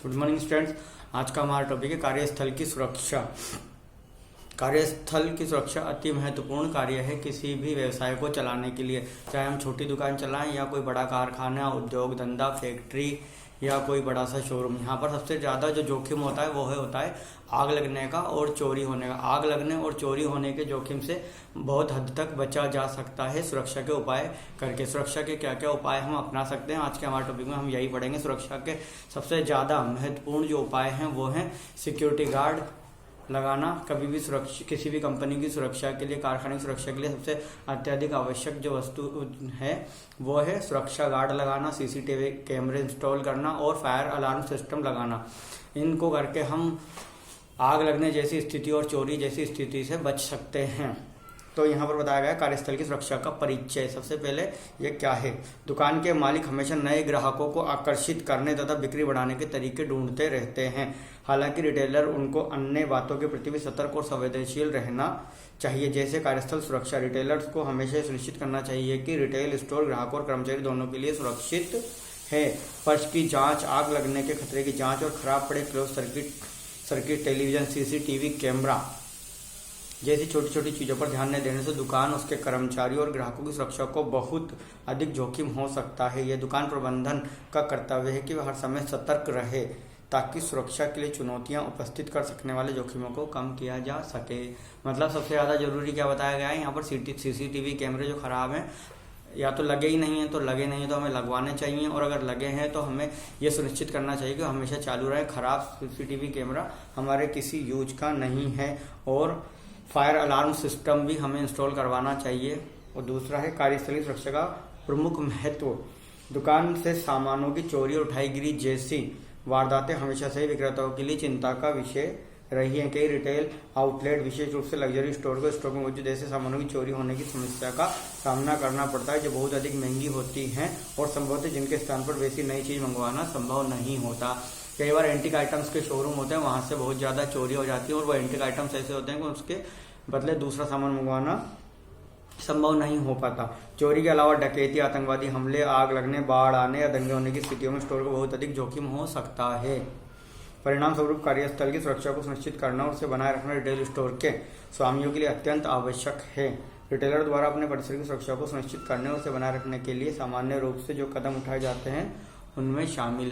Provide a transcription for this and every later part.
Good morning students. आज का हमारा टॉपिक है कार्यस्थल की सुरक्षा। कार्यस्थल की सुरक्षा अति महत्वपूर्ण कार्य है किसी भी व्यवसाय को चलाने के लिए, चाहे हम छोटी दुकान चलाएं या कोई बड़ा कारखाना, उद्योग धंधा, फैक्ट्री या कोई बड़ा सा शोरूम। यहाँ पर सबसे ज़्यादा जो जोखिम होता है वो होता है आग लगने का और चोरी होने का। आग लगने और चोरी होने के जोखिम से बहुत हद तक बचा जा सकता है सुरक्षा के उपाय करके। सुरक्षा के क्या क्या उपाय हम अपना सकते हैं, आज के हमारे टॉपिक में हम यही पढ़ेंगे। सुरक्षा के सबसे ज़्यादा महत्वपूर्ण जो उपाय हैं वो हैं सिक्योरिटी गार्ड लगाना। कभी भी सुरक्षा, किसी भी कंपनी की सुरक्षा के लिए, कारखाने की सुरक्षा के लिए सबसे अत्यधिक आवश्यक जो वस्तु है वो है सुरक्षा गार्ड लगाना, सीसीटीवी कैमरे इंस्टॉल करना और फायर अलार्म सिस्टम लगाना। इनको करके हम आग लगने जैसी स्थिति और चोरी जैसी स्थिति से बच सकते हैं। तो यहाँ पर बताया गया कार्यस्थल की सुरक्षा का परिचय। सबसे पहले ये क्या है। दुकान के मालिक हमेशा नए ग्राहकों को आकर्षित करने तथा बिक्री बढ़ाने के तरीके ढूंढते रहते हैं। हालांकि रिटेलर उनको अन्य बातों के प्रति भी सतर्क और संवेदनशील रहना चाहिए। जैसे कार्यस्थल सुरक्षा, रिटेलर्स को हमेशा सुनिश्चित करना चाहिए कि रिटेल स्टोर ग्राहकों और कर्मचारी दोनों के लिए सुरक्षित है। फर्श की जाँच, आग लगने के खतरे की जाँच और खराब पड़े close circuit television, CCTV camera जैसी छोटी छोटी चीज़ों पर ध्यान नहीं देने से दुकान, उसके कर्मचारियों और ग्राहकों की सुरक्षा को बहुत अधिक जोखिम हो सकता है। यह दुकान प्रबंधन का कर्तव्य है कि वह हर समय सतर्क रहे ताकि सुरक्षा के लिए चुनौतियां उपस्थित कर सकने वाले जोखिमों को कम किया जा सके। मतलब सबसे ज़्यादा जरूरी क्या बताया गया है यहाँ पर, सीसीटीवी कैमरे जो खराब हैं या तो लगे ही नहीं है, तो लगे नहीं है तो हमें लगवाने चाहिए, और अगर लगे हैं तो हमें ये सुनिश्चित करना चाहिए कि हमेशा चालू रहे। खराब सीसीटीवी कैमरा हमारे किसी यूज का नहीं है। और फायर अलार्म सिस्टम भी हमें इंस्टॉल करवाना चाहिए। और दूसरा है कार्यस्थलीय सुरक्षा का प्रमुख महत्व। दुकान से सामानों की चोरी और उठाईगिरी जैसी वारदातें हमेशा से विक्रेताओं के लिए चिंता का विषय रही है। कई रिटेल आउटलेट, विशेष रूप से लग्जरी स्टोर को स्टॉक में मौजूद ऐसे सामानों की चोरी होने की समस्या का सामना करना पड़ता है जो बहुत अधिक महंगी होती हैं और संभवतः जिनके स्थान पर वैसी नई चीज मंगवाना संभव नहीं होता। कई बार एंटीक आइटम्स के शोरूम होते हैं, वहां से बहुत ज्यादा चोरी हो जाती है और वो एंटीक आइटम्स ऐसे होते हैं कि उसके बदले दूसरा सामान मंगवाना संभव नहीं हो पाता। चोरी के अलावा डकैती, आतंकवादी हमले, आग लगने, बाढ़ आने या दंगे होने की स्थितियों में स्टोर को बहुत अधिक जोखिम हो सकता है। परिणाम स्वरूप कार्यस्थल की सुरक्षा को सुनिश्चित करना और उसे बनाए रखना रिटेल स्टोर के स्वामियों के लिए अत्यंत आवश्यक है। रिटेलर द्वारा अपने परिसर की सुरक्षा को सुनिश्चित करने और उसे बनाए रखने के लिए सामान्य रूप से जो कदम उठाए जाते हैं उनमें शामिल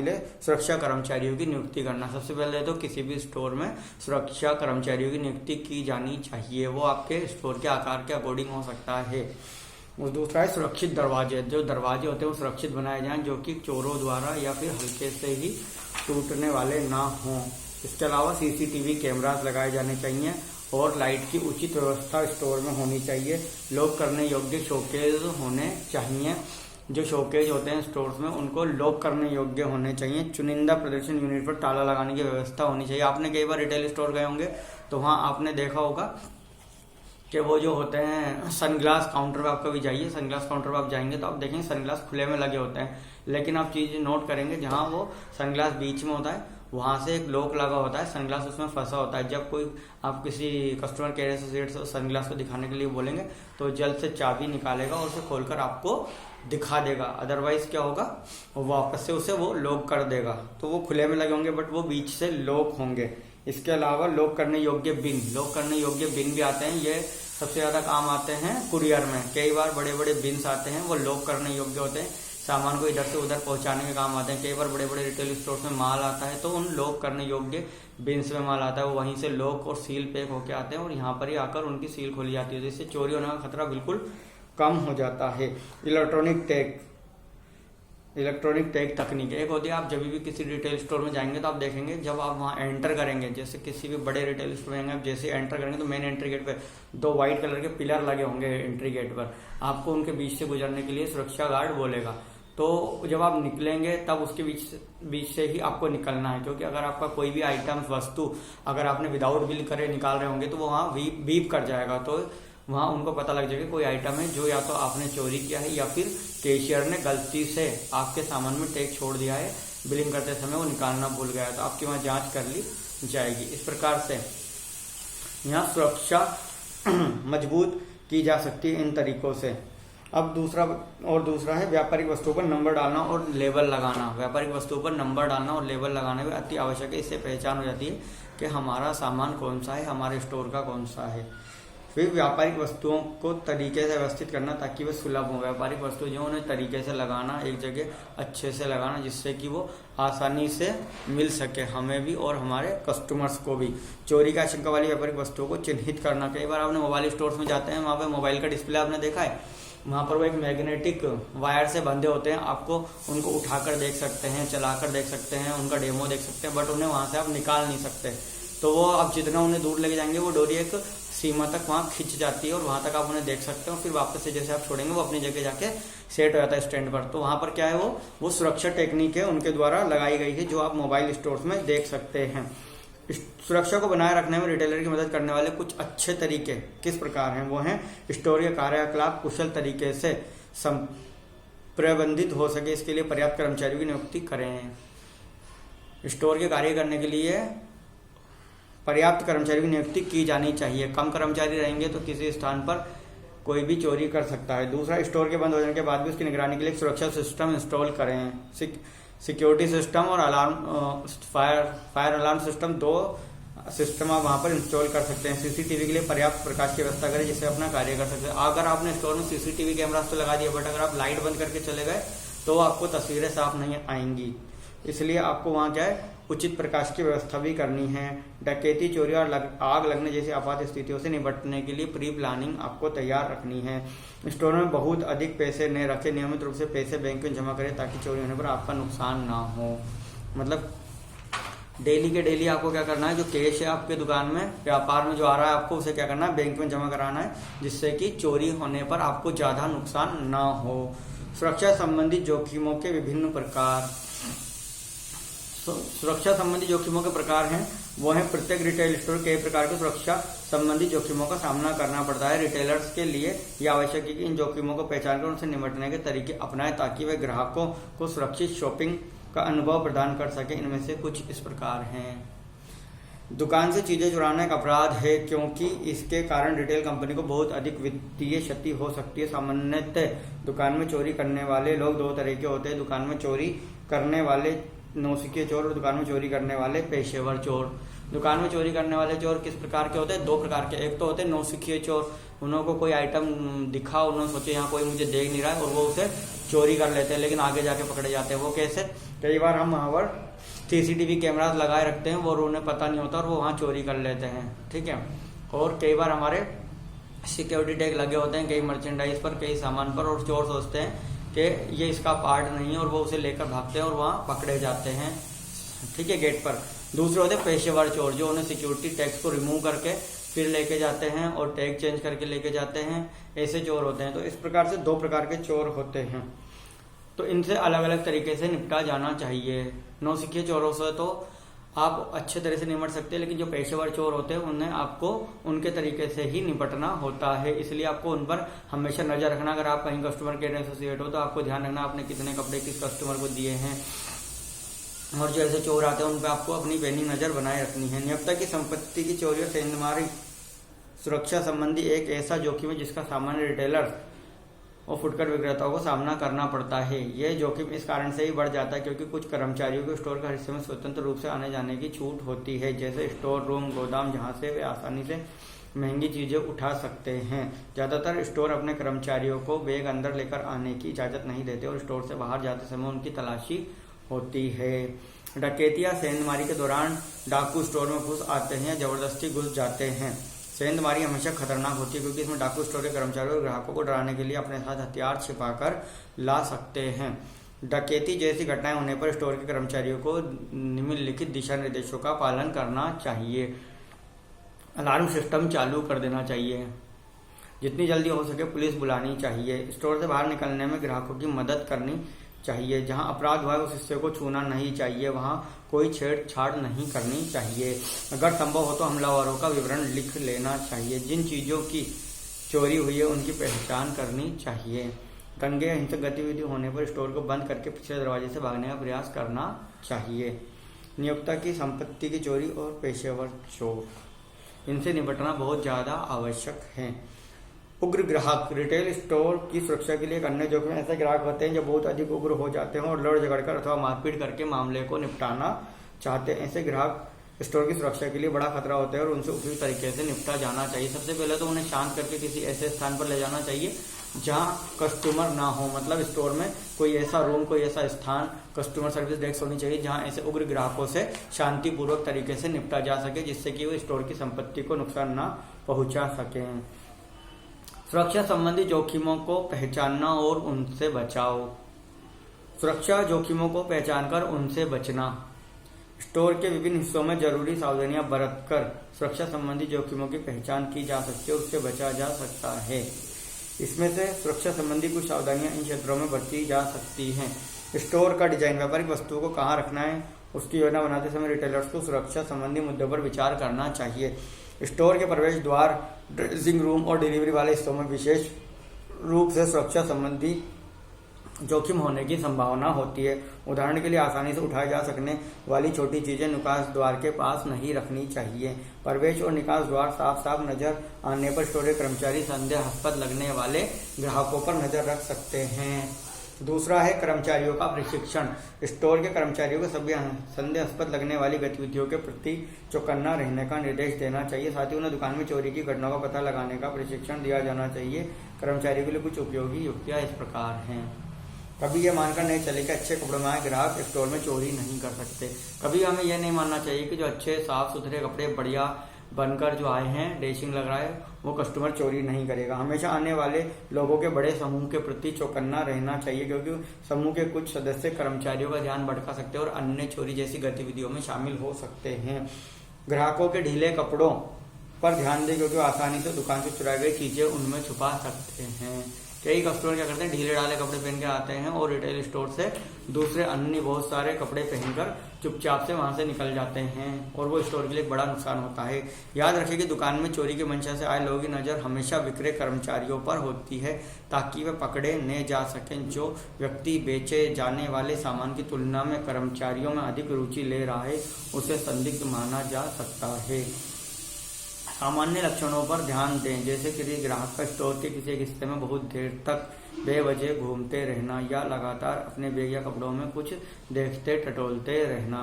है सुरक्षा कर्मचारियों की नियुक्ति करना। सबसे पहले तो किसी भी स्टोर में सुरक्षा कर्मचारियों की नियुक्ति की जानी चाहिए। वो आपके स्टोर के आकार के अकॉर्डिंग हो सकता है। और दूसरा है सुरक्षित दरवाजे। जो दरवाजे होते हैं वो सुरक्षित बनाए जाएं, जो कि चोरों द्वारा या फिर हल्के से ही टूटने वाले ना हों। इसके अलावा सीसीटीवी कैमरास लगाए जाने चाहिए और लाइट की उचित व्यवस्था स्टोर में होनी चाहिए। लॉक करने योग्य शोकेज होने चाहिए। जो शोकेज होते हैं स्टोर्स में उनको लॉक करने योग्य होने चाहिए। चुनिंदा प्रदर्शन यूनिट पर ताला लगाने की व्यवस्था होनी चाहिए। आपने कई बार रिटेल स्टोर गए होंगे तो वहां आपने देखा होगा कि वो जो होते हैं सनग्लास काउंटर पे आप कभी जाइए, सनग्लास काउंटर पे आप जाएंगे तो आप देखेंगे सनग्लास खुले में लगे होते हैं, लेकिन आप चीज नोट करेंगे जहां वो सनग्लास बीच में होता है वहां से एक लॉक लगा होता है, सनग्लास उसमें फंसा होता है। जब कोई आप किसी कस्टमर केयर एसोसिएट से सनग्लास को दिखाने के लिए बोलेंगे तो जल्द से चाबी निकालेगा और उसे खोलकर आपको दिखा देगा। अदरवाइज क्या होगा, वापस से उसे वो लॉक कर देगा। तो वो खुले में लगे होंगे बट वो बीच से लॉक होंगे। इसके अलावा लॉक करने योग्य बिन भी आते हैं। ये सबसे ज्यादा काम आते हैं कुरियर में। कई बार बड़े बड़े बिन्स आते हैं, वो लॉक करने योग्य होते हैं, सामान को इधर से उधर पहुंचाने के काम आते हैं। कई बार बड़े बड़े रिटेल स्टोर में माल आता है तो उन लॉक करने योग्य बिन्स में माल आता है, वो वहीं से लॉक और सील पैक होके आते हैं और यहाँ पर ही आकर उनकी सील खोली जाती है, जिससे चोरी होने का खतरा बिल्कुल कम हो जाता है। इलेक्ट्रॉनिक टैग तकनीक एक होती है। आप जब भी किसी रिटेल स्टोर में जाएंगे तो आप देखेंगे जब आप वहां एंटर करेंगे, जैसे किसी भी बड़े रिटेल स्टोर में जाएंगे, आप जैसे एंटर करेंगे तो मेन एंट्री गेट पे 2 व्हाइट कलर के पिलर लगे होंगे एंट्री गेट पर। आपको उनके बीच से गुजरने के लिए सुरक्षा गार्ड बोलेगा। तो जब आप निकलेंगे तब उसके बीच से ही आपको निकलना है, क्योंकि अगर आपका कोई भी आइटम वस्तु अगर आपने विदाउट बिल करे निकाल रहे होंगे तो वो वहाँ बीप कर जाएगा। तो वहां उनको पता लग जाएगा कोई आइटम है जो या तो आपने चोरी किया है या फिर कैशियर ने गलती से आपके सामान में टैग छोड़ दिया है, बिलिंग करते समय वो निकालना भूल गया है, तो आपकी वहां जांच कर ली जाएगी। इस प्रकार से यहाँ सुरक्षा मजबूत की जा सकती है इन तरीकों से। अब दूसरा है व्यापारिक वस्तुओं पर नंबर डालना और लेबल लगाना। व्यापारिक वस्तुओं पर नंबर डालना और लेबल लगाना भी अति आवश्यक है। इससे पहचान हो जाती है कि हमारा सामान कौन सा है, हमारे स्टोर का कौन सा है। फिर व्यापारिक वस्तुओं को तरीके से व्यवस्थित करना ताकि वे सुलभ हो। व्यापारिक वस्तु जो उन्हें तरीके से लगाना, एक जगह अच्छे से लगाना जिससे कि वो आसानी से मिल सके हमें भी और हमारे कस्टमर्स को भी। चोरी का आशंका वाली व्यापारिक वस्तुओं को चिन्हित करना। कई बार आपने मोबाइल स्टोर्स में जाते हैं, वहाँ पे मोबाइल का डिस्प्ले आपने देखा है, वहाँ पर वो एक मैग्नेटिक वायर से बंधे होते हैं। आपको उनको उठाकर देख सकते हैं, चलाकर देख सकते हैं, उनका डेमो देख सकते हैं, बट उन्हें वहाँ से आप निकाल नहीं सकते। तो वो आप जितना उन्हें दूर लेके जाएंगे वो डोरी एक सीमा तक वहाँ खिंच जाती है और वहाँ तक आप उन्हें देख सकते हो। फिर वापस से जैसे आप छोड़ेंगे वो अपनी जगह जाके सेट हो जाता है स्टैंड पर। तो वहाँ पर क्या है, वो सुरक्षा टेक्निक है उनके द्वारा लगाई गई है जो आप मोबाइल स्टोर्स में देख सकते हैं। सुरक्षा को बनाए रखने में रिटेलर की मदद करने वाले कुछ अच्छे तरीके किस प्रकार हैं, वो हैं स्टोर के कार्यकलाप कुशल तरीके से प्रबंधित हो सके इसके लिए पर्याप्त कर्मचारियों की नियुक्ति करें। स्टोर के कार्य करने के लिए पर्याप्त कर्मचारियों की नियुक्ति की जानी चाहिए। कम कर्मचारी रहेंगे तो किसी स्थान पर कोई भी चोरी कर सकता है। दूसरा, स्टोर के बंद हो जाने के बाद भी उसकी निगरानी के लिए सुरक्षा सिस्टम इंस्टॉल करें। सिक्योरिटी सिस्टम और अलार्म फायर अलार्म सिस्टम, दो सिस्टम आप वहां पर इंस्टॉल कर सकते हैं। सीसीटीवी के लिए पर्याप्त प्रकाश की व्यवस्था करें जिससे अपना कार्य कर सकते हैं। अगर आपने स्टोर में सीसीटीवी कैमरा तो लगा दिया, बट अगर आप लाइट बंद करके चले गए तो आपको तस्वीरें साफ नहीं आएंगी। इसलिए आपको वहाँ क्या है, उचित प्रकाश की व्यवस्था भी करनी है। डकैती, चोरी और आग लगने जैसी आपात स्थितियों से निपटने के लिए प्री प्लानिंग आपको तैयार रखनी है। स्टोर में बहुत अधिक पैसे न रखें, नियमित रूप से पैसे बैंक में जमा करें ताकि चोरी होने पर आपका नुकसान ना हो। मतलब डेली के डेली आपको क्या करना है, जो कैश है आपके दुकान में व्यापार में जो आ रहा है आपको उसे क्या करना है, बैंक में जमा कराना है जिससे कि चोरी होने पर आपको ज्यादा नुकसान ना हो। सुरक्षा संबंधी जोखिमों के विभिन्न प्रकार। सुरक्षा संबंधी जोखिमों के प्रकार हैं वो है, प्रत्येक रिटेल स्टोर कई प्रकार के सुरक्षा संबंधी जोखिमों का सामना करना पड़ता है। रिटेलर्स के लिए यह आवश्यक है कि इन जोखिमों को पहचान कर उनसे निपटने के तरीके अपनाएं ताकि वे ग्राहकों को सुरक्षित शॉपिंग का अनुभव प्रदान कर सके। इनमें से कुछ इस प्रकार हैं। दुकान से चीजें चुराना एक अपराध है क्योंकि इसके कारण रिटेल कंपनी को बहुत अधिक वित्तीय क्षति हो सकती है। सामान्यतः दुकान में चोरी करने वाले लोग दो तरह के होते हैं, दुकान में चोरी करने वाले नौसिखिए चोर और दुकान में चोरी करने वाले पेशेवर चोर। दुकान में चोरी करने वाले चोर किस प्रकार के होते हैं, दो प्रकार के। एक तो होते हैं नौसिखिए चोर, उन्हों को कोई आइटम दिखा, उन्होंने सोचे यहाँ कोई मुझे देख नहीं रहा है और वो उसे चोरी कर लेते हैं, लेकिन आगे जाके पकड़े जाते हैं। वो कैसे, कई बार हम वहाँ पर सीसीटीवी कैमरा लगाए रखते हैं और उन्हें पता नहीं होता और वो वहाँ चोरी कर लेते हैं, ठीक है। और कई बार हमारे सिक्योरिटी टैग लगे होते हैं कई मर्चेंडाइज पर, कई सामान पर, और चोर सोचते हैं कि ये इसका पार्ट नहीं है और वो उसे लेकर भागते हैं और वहाँ पकड़े जाते हैं, ठीक है, गेट पर। दूसरे होते हैं पेशेवर चोर, जो उन्हें सिक्योरिटी टैग्स को रिमूव करके फिर लेके जाते हैं और टैग चेंज करके लेके जाते हैं। ऐसे चोर होते हैं। तो इस प्रकार से दो प्रकार के चोर होते हैं। तो इनसे अलग अलग तरीके से निपटा जाना चाहिए। नौसिखिए चोरों से तो आप अच्छे तरह से निपट सकते हैं, लेकिन जो पेशेवर चोर होते हैं उन्हें आपको उनके तरीके से ही निपटना होता है। इसलिए आपको उन पर हमेशा नजर रखना। अगर आप कहीं कस्टमर केयर एसोसिएट हो तो आपको ध्यान रखना आपने कितने कपड़े किस कस्टमर को दिए हैं, और जो ऐसे चोर आते हैं उन पर आपको अपनी पैनी नजर बनाए रखनी है। नियोक्ता की संपत्ति की चोरी और सेंधमारी सुरक्षा संबंधी एक ऐसा जोखिम है जिसका सामान्य रिटेलर और फुटकर विक्रेताओं को सामना करना पड़ता है। यह जोखिम इस कारण से ही बढ़ जाता है क्योंकि कुछ कर्मचारियों को स्टोर का हिस्से में स्वतंत्र रूप से आने जाने की छूट होती है, जैसे स्टोर रूम, गोदाम, जहां से वे आसानी से महंगी चीजें उठा सकते हैं। ज्यादातर स्टोर अपने कर्मचारियों को बैग अंदर लेकर आने की इजाजत नहीं देते और स्टोर से बाहर जाते समय उनकी तलाशी होती है। डकैती या सेंधमारी के दौरान डाकू स्टोर में घुस आते हैं या जबरदस्ती घुस जाते हैं। सेंधमारी हमेशा खतरनाक होती है क्योंकि इसमें डाकू स्टोर के कर्मचारियों और ग्राहकों को डराने के लिए अपने साथ हथियार छिपाकर ला सकते हैं। डकैती जैसी घटनाएं होने पर स्टोर के कर्मचारियों को निम्नलिखित दिशा निर्देशों का पालन करना चाहिए। अलार्म सिस्टम चालू कर देना चाहिए। जितनी जल्दी हो सके पुलिस बुलानी चाहिए। स्टोर से बाहर निकलने में ग्राहकों की मदद करनी चाहिए। जहां अपराध हुआ है उस हिस्से को छूना नहीं चाहिए, वहां कोई छेड़छाड़ नहीं करनी चाहिए। अगर संभव हो तो हमलावरों का विवरण लिख लेना चाहिए। जिन चीजों की चोरी हुई है उनकी पहचान करनी चाहिए। दंगे या हिंसक गतिविधि होने पर स्टोर को बंद करके पिछले दरवाजे से भागने का प्रयास करना चाहिए। नियोक्ता की संपत्ति की चोरी और पेशेवर चोर, इनसे निपटना बहुत ज्यादा आवश्यक है। उग्र ग्राहक रिटेल स्टोर की सुरक्षा के लिए एक अन्य जोखिम ऐसे ग्राहक होते हैं जो बहुत अधिक उग्र हो जाते हैं और लड़ झगड़कर अथवा मारपीट करके मामले को निपटाना चाहते हैं। ऐसे ग्राहक स्टोर की सुरक्षा के लिए बड़ा खतरा होता है और उनसे उपयुक्त तरीके से निपटा जाना चाहिए। सबसे पहले तो उन्हें शांत करके किसी ऐसे स्थान पर ले जाना चाहिए जहां कस्टमर ना हो। मतलब स्टोर में कोई ऐसा रूम, कोई ऐसा स्थान, कस्टमर सर्विस डेस्क होनी चाहिए जहां ऐसे उग्र ग्राहकों से शांतिपूर्वक तरीके से निपटा जा सके, जिससे कि वो स्टोर की संपत्ति को नुकसान ना पहुंचा सके। सुरक्षा संबंधी जोखिमों को पहचानना और उनसे बचाव। सुरक्षा जोखिमों को पहचानकर उनसे बचना। स्टोर के विभिन्न हिस्सों में जरूरी सावधानियां बरतकर सुरक्षा संबंधी जोखिमों की पहचान की जा सकती है और उससे बचा जा सकता है। इसमें से सुरक्षा संबंधी कुछ सावधानियां इन क्षेत्रों में बरती जा सकती हैं। स्टोर का डिजाइन, व्यापारिक वस्तुओं को कहाँ रखना है उसकी योजना बनाते समय रिटेलर्स को सुरक्षा संबंधी मुद्दों पर विचार करना चाहिए। स्टोर के प्रवेश द्वार, ड्रेसिंग रूम और डिलीवरी वाले हिस्सों में विशेष रूप से सुरक्षा संबंधी जोखिम होने की संभावना होती है। उदाहरण के लिए आसानी से उठाए जा सकने वाली छोटी चीजें निकास द्वार के पास नहीं रखनी चाहिए। प्रवेश और निकास द्वार साफ साफ नजर आने पर स्टोर के कर्मचारी संदेहास्पद लगने वाले ग्राहकों पर नजर रख सकते हैं। दूसरा है कर्मचारियों का प्रशिक्षण। स्टोर के कर्मचारियों को सभी संदेहास्पद लगने वाली गतिविधियों के प्रति चौकन्ना रहने का निर्देश देना चाहिए। साथ ही उन्हें दुकान में चोरी की घटनाओं का पता लगाने का प्रशिक्षण दिया जाना चाहिए। कर्मचारियों के लिए कुछ उपयोगी युक्तियां इस प्रकार हैं। कभी यह मानकर नहीं चले कि अच्छे कपड़ों में आए ग्राहक स्टोर में चोरी नहीं कर सकते। कभी हमें यह नहीं मानना चाहिए कि जो अच्छे साफ सुथरे कपड़े बढ़िया बनकर जो आए हैं, ड्रेसिंग लग रहा है, वो कस्टमर चोरी नहीं करेगा। हमेशा आने वाले लोगों के बड़े समूह के प्रति चौकन्ना रहना चाहिए, क्योंकि समूह के कुछ सदस्य कर्मचारियों का ध्यान भटका सकते हैं और अन्य चोरी जैसी गतिविधियों में शामिल हो सकते हैं। ग्राहकों के ढीले कपड़ों पर ध्यान दें, क्योंकि आसानी से दुकान से चुराई गई चीजें उनमें छुपा सकते हैं। कई कस्टमर क्या करते हैं, ढीले ढाले कपड़े पहन के आते हैं और रिटेल स्टोर से दूसरे अन्य बहुत सारे कपड़े पहनकर चुपचाप से वहां से निकल जाते हैं और वो स्टोर के लिए बड़ा नुकसान होता है। याद रखें कि दुकान में चोरी की मंशा से आए लोगों की नज़र हमेशा विक्रय कर्मचारियों पर होती है, ताकि वे पकड़े न जा सकें। जो व्यक्ति बेचे जाने वाले सामान की तुलना में कर्मचारियों में अधिक रुचि ले रहा है, उसे संदिग्ध माना जा सकता है। सामान्य लक्षणों पर ध्यान दें, जैसे किसी ग्राहक का स्टोर के किसी हिस्से में बहुत देर तक बेवजह घूमते रहना या लगातार अपने बैग या कपड़ों में कुछ देखते टटोलते रहना।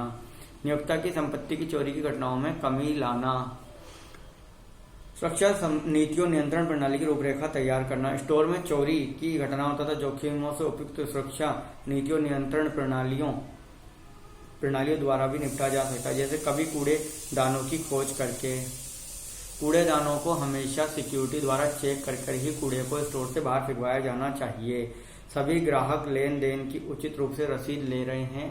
नियोक्ता की संपत्ति की चोरी की घटनाओं में कमी लाना। सुरक्षा नीतियों नियंत्रण प्रणाली की रूपरेखा तैयार करना। स्टोर में चोरी की घटनाओं तथा जोखिमों से उपयुक्त सुरक्षा नीतियों नियंत्रण प्रणालियों द्वारा भी निपटा जा सकता है। जैसे कभी कूड़ेदानों की खोज करके। कूड़ेदानों को हमेशा सिक्योरिटी द्वारा चेक कर ही कूड़े को स्टोर से बाहर फेंकवाया जाना चाहिए। सभी ग्राहक लेन देन की उचित रूप से रसीद ले रहे हैं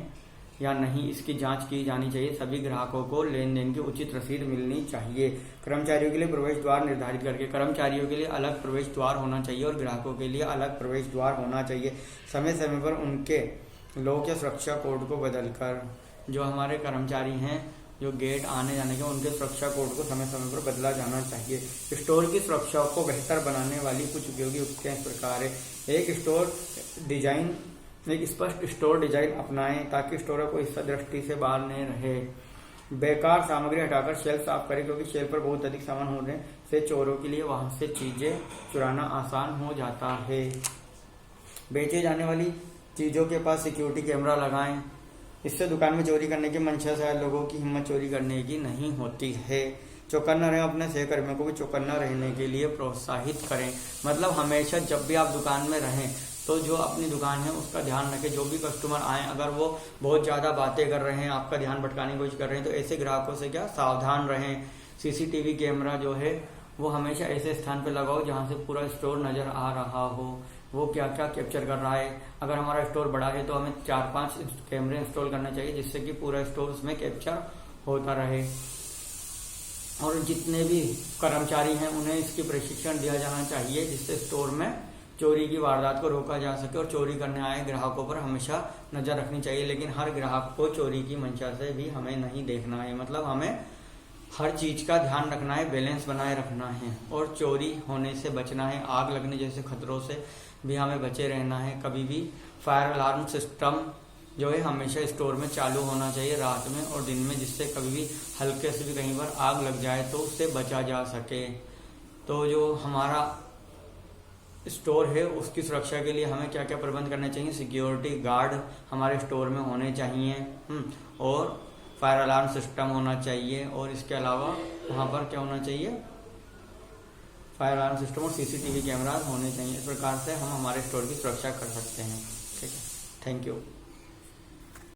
या नहीं, इसकी जांच की जानी चाहिए। सभी ग्राहकों को लेन देन की उचित रसीद मिलनी चाहिए। कर्मचारियों के लिए प्रवेश द्वार निर्धारित करके। कर्मचारियों के लिए अलग प्रवेश द्वार होना चाहिए और ग्राहकों के लिए अलग प्रवेश द्वार होना चाहिए। समय समय पर उनके लोग या सुरक्षा कोड को बदलकर। जो हमारे कर्मचारी हैं, जो गेट आने जाने के, उनके सुरक्षा कोड को समय समय पर बदला जाना चाहिए। स्टोर की सुरक्षा को बेहतर बनाने वाली कुछ उपयोगी युक्तियां इस प्रकार है। एक स्पष्ट स्टोर डिजाइन अपनाएं ताकि स्टोर का कोई हिस्सा दृष्टि से बाहर नहीं रहे। बेकार सामग्री हटाकर शेल्फ साफ करें, क्योंकि शेल्फ पर बहुत अधिक सामान होने से चोरों के लिए वहां से चीजें चुराना आसान हो जाता है। बेचे जाने वाली चीजों के पास सिक्योरिटी कैमरा लगाएं, इससे दुकान में चोरी करने की मंशा से आए लोगों की हिम्मत चोरी करने की नहीं होती है। चौकन्ना रहें, अपने सहकर्मियों को भी चौकन्ना रहने के लिए प्रोत्साहित करें। मतलब हमेशा जब भी आप दुकान में रहें तो जो अपनी दुकान है उसका ध्यान रखें। जो भी कस्टमर आए, अगर वो बहुत ज़्यादा बातें कर रहे हैं, आपका ध्यान भटकाने की कोशिश कर रहे हैं, तो ऐसे ग्राहकों से क्या सावधान रहें। सीसीटीवी कैमरा जो है वो हमेशा ऐसे स्थान पर लगाओ जहाँ से पूरा स्टोर नज़र आ रहा हो, वो क्या क्या कैप्चर कर रहा है। अगर हमारा स्टोर बड़ा है तो हमें 4-5 कैमरे इंस्टॉल करना चाहिए, जिससे कि पूरा स्टोर उसमें कैप्चर होता रहे। और जितने भी कर्मचारी हैं उन्हें इसकी प्रशिक्षण दिया जाना चाहिए, जिससे स्टोर में चोरी की वारदात को रोका जा सके। और चोरी करने आए ग्राहकों पर हमेशा नजर रखनी चाहिए, लेकिन हर ग्राहक को चोरी की मंशा से भी हमें नहीं देखना है। मतलब हमें हर चीज का ध्यान रखना है, बैलेंस बनाए रखना है और चोरी होने से बचना है। आग लगने जैसे खतरों से भी हमें बचे रहना है। कभी भी फायर अलार्म सिस्टम जो है हमेशा स्टोर में चालू होना चाहिए, रात में और दिन में, जिससे कभी भी हल्के से भी कहीं पर आग लग जाए तो उससे बचा जा सके। तो जो हमारा स्टोर है उसकी सुरक्षा के लिए हमें क्या क्या प्रबंध करने चाहिए। सिक्योरिटी गार्ड हमारे स्टोर में होने चाहिए और फायर अलार्म सिस्टम होना चाहिए, और इसके अलावा वहाँ पर क्या होना चाहिए, फायर अलार्म सिस्टम और सीसीटीवी कैमराज होने चाहिए। इस प्रकार से हम हमारे स्टोर की सुरक्षा कर सकते हैं। ठीक है, थैंक यू।